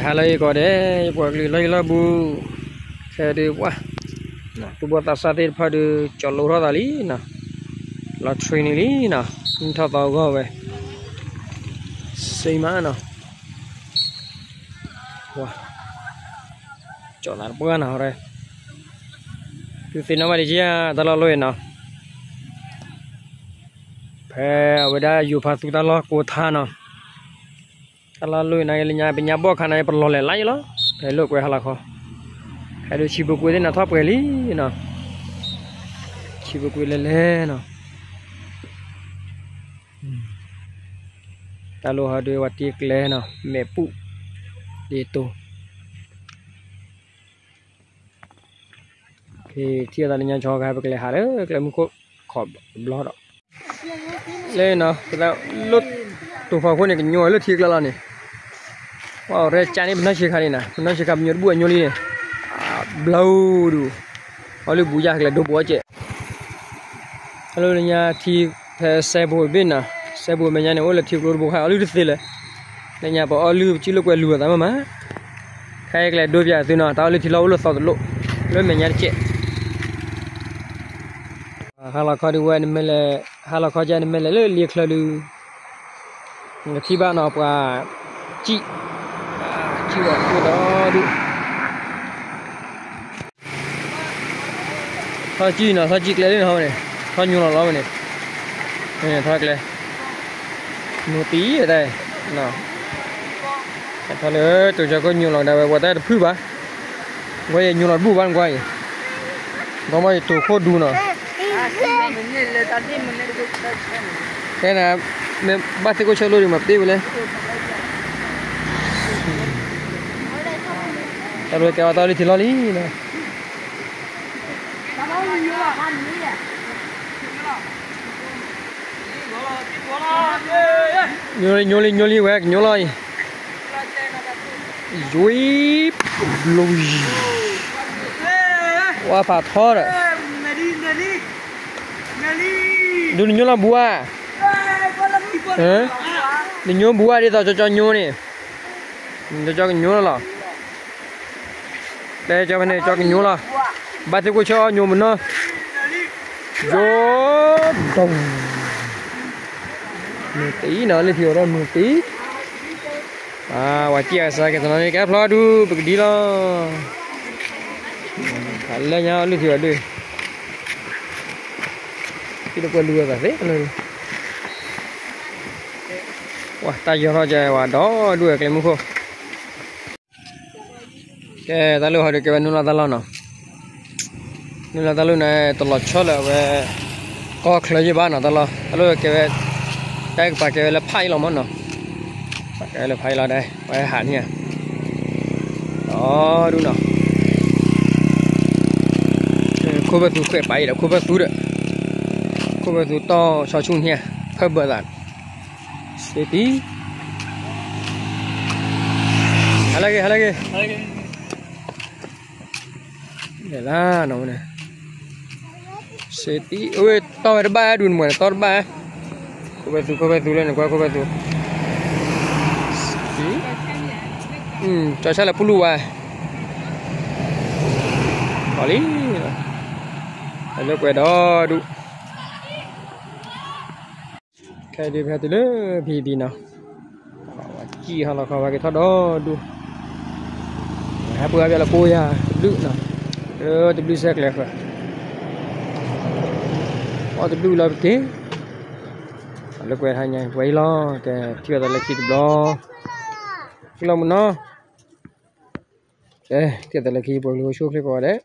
hai lấy có đấy buộc lấy là bu xe đi quá nè tu buat asal đi phải đi cho lúa ra đi nè là train đi nè chúng ta tàu go về xây má nè wow cho nó bữa nào đây từ từ nó mà đi chia ta lo luôn nè phải ở đây dù phải tụi ta lo cố tha nè ta lo luôn này nhà bên nhà bò khăn này bật lo lại lo phải lựa quayhala kho hay đôi chim bồ quay đến là thoát quay lý nè chim bồ quay lên nè ta lo hai đôi vắt tiệc lên nè mẹ phụ đi tu thì chia ra nhà cho cái bậc lệ hà đấy cái mình có khỏi lo đó lên nè cái đó lót tụ phao con này cái nhồi lót thiệt là này wow re chani benar sih kali na benar sih kami nyuruh buat nyoli ni blau tu oleh bujah kala do buat je kalau nya thi sebo bin na sebo menya ni oleh thi lor buka oleh disil le nya ba oleh chi lo kwe lu ta ma khai kala do bia tu na ta oleh thi lo lo sao lo lo menya je hala kho di wa ni mele hala kho ja ni mele le liek khla lu thi ba na pa chi chưa cái đó đi thôi chi nào thôi chi cái lên thôi này thôi nhiều nào này này thôi cái một tí ở đây nào thôi nữa tôi cho có nhiều lần nào qua đây phứ bá quay nhiều lần bu ban quay có mấy tụ khô đu nào cái nào mình bắt thì có chơi luôn mà đi vậy rồi kéo tao đi thì lo lý nè nhô li quẹt nhô loi dúi lùi qua phạt thò rồi đừng nhô là bùa hả đừng nhô bùa đi tao cho nhô nè cho cái nhô là đây cho bên này cho cái nhú là ba thì cô cho nhú mình nó vô đồng một tí nữa lên thiểu rồi một tí quả chia sai cái thằng này cái lo đu bực đi lo phải lên nhau lên thiểu đi cái nó quên lừa cả thế này ta giờ nó chạy quả đó đuổi cái mông khô cái ta lưu hỏi được cái nula ta lo nula ta lưu này tôi lo cho là về có khơi gì bán nào ta lo ta lưu cái phải cái là phai lo món nào cái là phai lo đây phải hạn nha đó đúng nào khu vực khỏe bay đã khu vực túi đấy khu vực túi to sao chung nha hơi bừa lặn xí tí hay là cái để là nó này sẽ tí ơi to là ba đun mồi to ba cô bé tu lên qua cô bé tu cho sao là pulu à có lý nó quay đó đủ cái đi về từ đó vì nào chi hoặc là có cái thao đó đủ hai bữa bây giờ là cô ya lự nào tôi blue xe lẹt rồi tôi blue là thế lúc quay hai nhang quay lo cái chưa là khi đó lo một nó đây cái là khi buổi lúa xuống cái quả đấy